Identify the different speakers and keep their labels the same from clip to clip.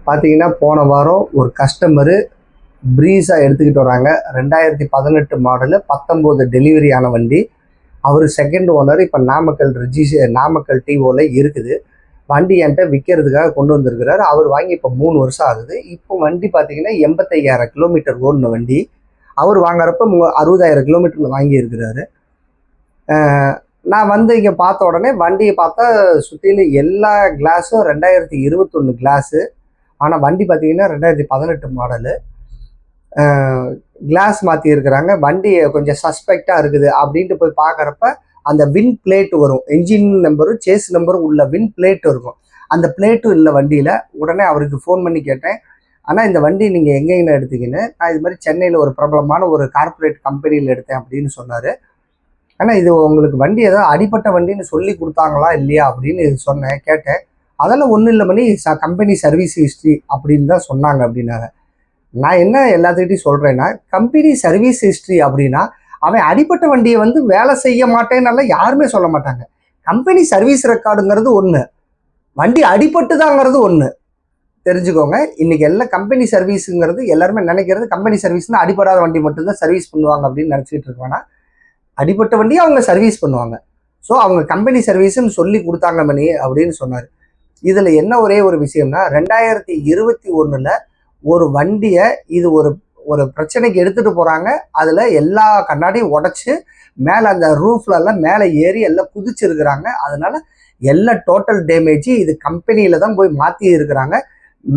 Speaker 1: பார்த்தீங்கன்னா போன வாரம் ஒரு கஸ்டமரு ப்ரீஸா எடுத்துக்கிட்டு வராங்க. 2018 மாடலு 19 டெலிவரி ஆன வண்டி. அவர் செகண்ட் ஓனர். இப்போ நாமக்கல் டிஓல இருக்குது. வண்டி என்கிட்ட விற்கிறதுக்காக கொண்டு வந்திருக்கிறாரு. அவர் வாங்கி இப்போ 3 வருஷம் ஆகுது. இப்போ வண்டி பார்த்தீங்கன்னா 85,000 கிலோமீட்டர் ஓடின வண்டி. அவர் வாங்குறப்ப 60,000 கிலோமீட்டரில் வாங்கியிருக்கிறாரு. நான் வந்து இங்கே பார்த்த உடனே வண்டியை பார்த்தா சுற்றிலும் எல்லா கிளாஸும் 2021 கிளாஸு. ஆனால் வண்டி பார்த்தீங்கன்னா 2018 மாடலு. கிளாஸ் மாற்றியிருக்கிறாங்க. வண்டி கொஞ்சம் சஸ்பெக்டாக இருக்குது அப்படின்ட்டு போய் பார்க்குறப்ப அந்த வின் பிளேட் வரும். என்ஜின் நம்பரும் சேஸ் நம்பரும் உள்ள வின் பிளேட் இருக்கும். அந்த பிளேட்டும் இல்லை வண்டியில். உடனே அவருக்கு ஃபோன் பண்ணி கேட்டேன், ஆனால் இந்த வண்டி நீங்கள் எங்கேன்னு எடுத்தீங்கன்னு. நான் இது மாதிரி சென்னையில் ஒரு பிரபலமான ஒரு கார்பரேட் கம்பெனியில் எடுத்தேன் அப்படின்னு சொன்னார். ஆனால் இது உங்களுக்கு வண்டி ஏதாவது அடிப்பட்ட வண்டின்னு சொல்லி கொடுத்தாங்களா இல்லையா அப்படின்னு சொன்னேன். கேட்டேன். அதெல்லாம் ஒன்றும் இல்லை பண்ணி கம்பெனி சர்வீஸ் ஹிஸ்ட்ரி அப்படின்னு தான் சொன்னாங்க அப்படின்னாங்க. நான் என்ன எல்லாத்துக்கிட்டையும் சொல்கிறேன்னா, கம்பெனி சர்வீஸ் ஹிஸ்ட்ரி அப்படின்னா அவன் அடிப்பட்ட வண்டியை வந்து வேலை செய்ய மாட்டேன்னால யாருமே சொல்ல மாட்டாங்க. கம்பெனி சர்வீஸ் ரெக்கார்டுங்கிறது ஒன்று, வண்டி அடிப்பட்டுதாங்கிறது ஒன்று. தெரிஞ்சுக்கோங்க. இன்னைக்கு எல்லாம் கம்பெனி சர்வீஸுங்கிறது எல்லாருமே நினைக்கிறது கம்பெனி சர்வீஸ்னா அடிப்படாத வண்டி மட்டும்தான் சர்வீஸ் பண்ணுவாங்க அப்படின்னு நினச்சிக்கிட்டு இருக்காங்கன்னா, அடிப்பட்ட வண்டியை அவங்க சர்வீஸ் பண்ணுவாங்க. ஸோ அவங்க கம்பெனி சர்வீஸ்ன்னு சொல்லி கொடுத்தாங்க மணி அப்படின்னு சொன்னார். இதில் என்ன ஒரே ஒரு விஷயம்னா, 2021 ஒரு வண்டியை இது ஒரு ஒரு பிரச்சனைக்கு எடுத்துகிட்டு போகிறாங்க. அதில் எல்லா கண்ணாடியும் உடச்சி மேலே அந்த ரூஃப்லலாம் மேலே ஏறி எல்லாம் குதிச்சிருக்கிறாங்க. அதனால எல்லா டோட்டல் டேமேஜ் இது கம்பெனியில் தான் போய் மாற்றி இருக்கிறாங்க.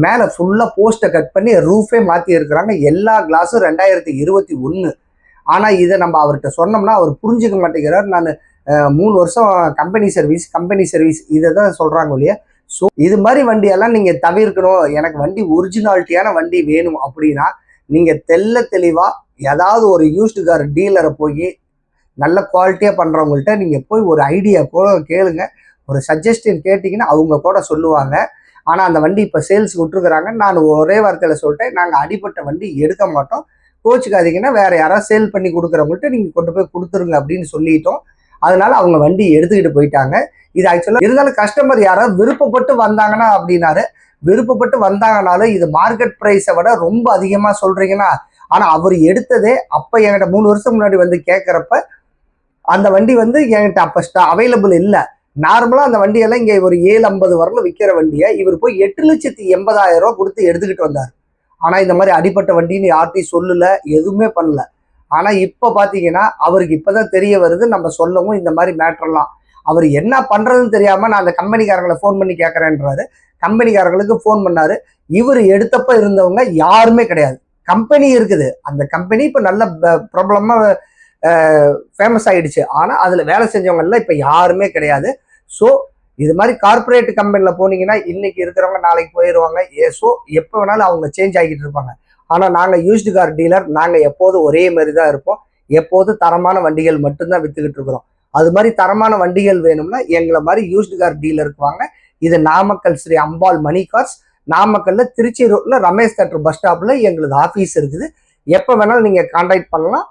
Speaker 1: மேலே ஃபுல்லாக போஸ்ட்டை கட் பண்ணி ரூஃபே மாற்றி இருக்கிறாங்க. எல்லா கிளாஸும் 2021. ஆனால் இதை நம்ம அவர்கிட்ட சொன்னோம்னா அவர் புரிஞ்சுக்க மாட்டேங்கிறார். நான் 3 வருஷம் கம்பெனி சர்வீஸ் இதை தான் சொல்கிறாங்க இல்லையா. ஸோ இது மாதிரி வண்டியெல்லாம் நீங்கள் தவிர்க்கணும். எனக்கு வண்டி ஒரிஜினாலிட்டியான வண்டி வேணும் அப்படின்னா நீங்கள் தெளிவாக ஏதாவது ஒரு யூஸ்டு கார் டீலரை போய் நல்ல குவாலிட்டியாக பண்ணுறவங்கள்ட்ட நீங்கள் போய் ஒரு ஐடியா கூட கேளுங்க. ஒரு சஜஷன் கேட்டிங்கன்னா அவங்க கூட சொல்லுவாங்க. ஆனால் அந்த வண்டி இப்போ சேல்ஸ் விட்டுருக்குறாங்க. நான் ஒரே வார்த்தையில் சொல்லிட்டேன், நாங்கள் அடிப்பட்ட வண்டி எடுக்க மாட்டோம், கோச்சுக்காதீங்கன்னா வேற யாராவது சேல் பண்ணி கொடுக்குறவங்கள்ட்ட நீங்கள் கொண்டு போய் கொடுத்துருங்க அப்படின்னு சொல்லிட்டோம். அதனால அவங்க வண்டி எடுத்துக்கிட்டு போயிட்டாங்க. இது ஆக்சுவலாக இருந்தாலும் கஸ்டமர் யாராவது விருப்பப்பட்டு வந்தாங்கன்னா அப்படின்னாரு. விருப்பப்பட்டு வந்தாங்கனாலும் இது மார்க்கெட் ப்ரைஸை விட ரொம்ப அதிகமாக சொல்கிறீங்கன்னா, ஆனால் அவர் எடுத்ததே அப்போ என்கிட்ட 3 வருஷம் முன்னாடி வந்து கேட்குறப்ப அந்த வண்டி வந்து என்கிட்ட அப்போ அவைலபிள் இல்லை. நார்மலாக அந்த வண்டியெல்லாம் இங்கே ஒரு 750 வரல விற்கிற வண்டியை இவர் போய் 8,80,000 ரூபா கொடுத்து எடுத்துக்கிட்டு வந்தார். ஆனால் இந்த மாதிரி அடிப்பட்ட வண்டின்னு யார்ட்டையும் சொல்லலை, எதுவுமே பண்ணல. ஆனால் இப்போ பார்த்தீங்கன்னா அவருக்கு இப்போதான் தெரிய வருது நம்ம சொல்லவும் இந்த மாதிரி மேட்டர்லாம். அவர் என்ன பண்ணுறதுன்னு தெரியாமல் நான் அந்த கம்பெனிக்காரங்களை ஃபோன் பண்ணி கேட்குறேன்றாரு. கம்பெனிக்காரங்களுக்கு ஃபோன் பண்ணாரு. இவர் எடுத்தப்ப இருந்தவங்க யாருமே கிடையாது. கம்பெனி இருக்குது, அந்த கம்பெனி இப்போ நல்ல ப்ராப்ளமாக ஃபேமஸ் ஆகிடுச்சு. ஆனால் அதில் வேலை செஞ்சவங்கெல்லாம் இப்போ யாருமே கிடையாது. ஸோ இது மாதிரி கார்பரேட் கம்பெனியில் போனீங்கன்னா இன்னைக்கு இருக்கிறவங்க நாளைக்கு போயிடுவாங்க. ஸோ எப்போ வேணாலும் அவங்க சேஞ்ச் ஆகிட்டு இருப்பாங்க. ஆனால் நாங்கள் யூஸ்டு கார் டீலர், நாங்கள் எப்போதும் ஒரே மாதிரி தான் இருப்போம். எப்போதும் தரமான வண்டிகள் மட்டும்தான் விற்றுக்கிட்டு இருக்கிறோம். அது மாதிரி தரமான வண்டிகள் வேணும்னா எங்களை மாதிரி யூஸ்டு கார் டீலருக்கு வாங்க. இது நாமக்கல் ஸ்ரீ அம்பாள் மணி கார்ஸ். நாமக்கல்ல திருச்சி ரோட்ல ரமேஷ் தேட்டர் பஸ் ஸ்டாப்ல எங்களது ஆஃபீஸ் இருக்குது. எப்போ வேணாலும் நீங்கள் கான்டாக்ட் பண்ணலாம்.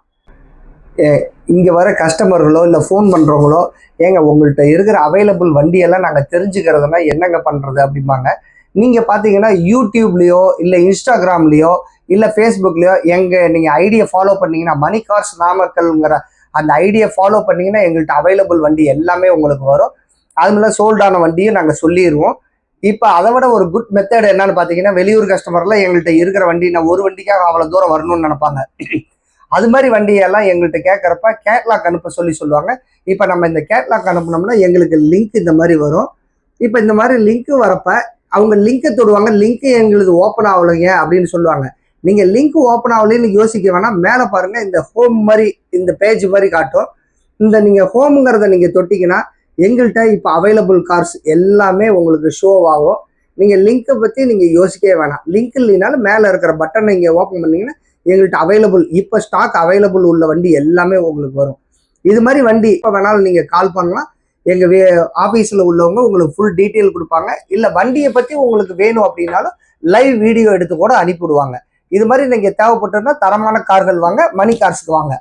Speaker 1: இங்கே வர கஸ்டமர்களோ இல்லை ஃபோன் பண்ணுறவங்களோ, ஏங்க உங்கள்கிட்ட இருக்கிற அவைலபிள் வண்டியெல்லாம் நாங்கள் தெரிஞ்சுக்கிறதுனா என்னங்க பண்ணுறது அப்படிம்பாங்க. நீங்கள் பார்த்தீங்கன்னா யூடியூப்லேயோ இல்லை இன்ஸ்டாகிராம்லேயோ இல்லை ஃபேஸ்புக்லேயோ நீங்கள் ஐடியை ஃபாலோ பண்ணிங்கன்னா, மணி கார்ஸ் நாமக்கல்ங்கிற அந்த ஐடியை ஃபாலோ பண்ணிங்கன்னா எங்கள்கிட்ட அவைலபிள் வண்டி எல்லாமே உங்களுக்கு வரும். அதுமாதிரி சோல்டான வண்டியும் நாங்கள் சொல்லிடுவோம். இப்போ அதை விட ஒரு குட் மெத்தட் என்னன்னு பார்த்தீங்கன்னா, வெளியூர் கஸ்டமர்லாம் எங்கள்கிட்ட இருக்கிற வண்டி நான் ஒரு வண்டிக்காக அவ்வளோ தூரம் வரணும்னு நினைப்பாங்க. அது மாதிரி வண்டியெல்லாம் எங்கள்கிட்ட கேட்குறப்ப கேட்லாக் அனுப்ப சொல்லுவாங்க. இப்போ நம்ம இந்த கேட்லாக் அனுப்பினோம்னா எங்களுக்கு லிங்க் இந்த மாதிரி வரும். இப்போ இந்த மாதிரி லிங்க்கு வரப்ப அவங்க லிங்கை தொடுவாங்க. லிங்க்கு எங்களுக்கு ஓப்பன் ஆகலைங்க அப்படின்னு சொல்லுவாங்க. நீங்கள் லிங்க் ஓப்பன் ஆகலைன்னு யோசிக்க வேணாம். மேலே பாருங்கள், இந்த ஹோம் மாதிரி இந்த பேஜ் மாதிரி காட்டும். இந்த நீங்கள் ஹோமுங்கிறத நீங்கள் தொட்டிங்கன்னா எங்கள்கிட்ட இப்போ அவைலபிள் கார்ஸ் எல்லாமே உங்களுக்கு ஷோ ஆகும். நீங்கள் லிங்க்கை பற்றி நீங்கள் யோசிக்கவே வேணாம். லிங்க் இல்லைனாலும் மேலே இருக்கிற பட்டனை நீங்கள் ஓப்பன் பண்ணிங்கன்னா எங்கள்கிட்ட அவைலபிள் இப்போ ஸ்டாக் அவைலபிள் உள்ள வண்டி எல்லாமே உங்களுக்கு வரும். இது மாதிரி வண்டி இப்போ வேணாலும் நீங்கள் கால் பண்ணலாம். எங்கள் ஆஃபீஸில் உள்ளவங்க உங்களுக்கு ஃபுல் டீட்டெயில் கொடுப்பாங்க. இல்லை வண்டியை பற்றி உங்களுக்கு வேணும் அப்படின்னாலும் லைவ் வீடியோ எடுத்து கூட அனுப்பிவிடுவாங்க. இது மாதிரி நீங்கள் தேவைப்பட்டதுன்னா தரமான கார்கள் வாங்க, மணி கார்ஸுக்கு வாங்க.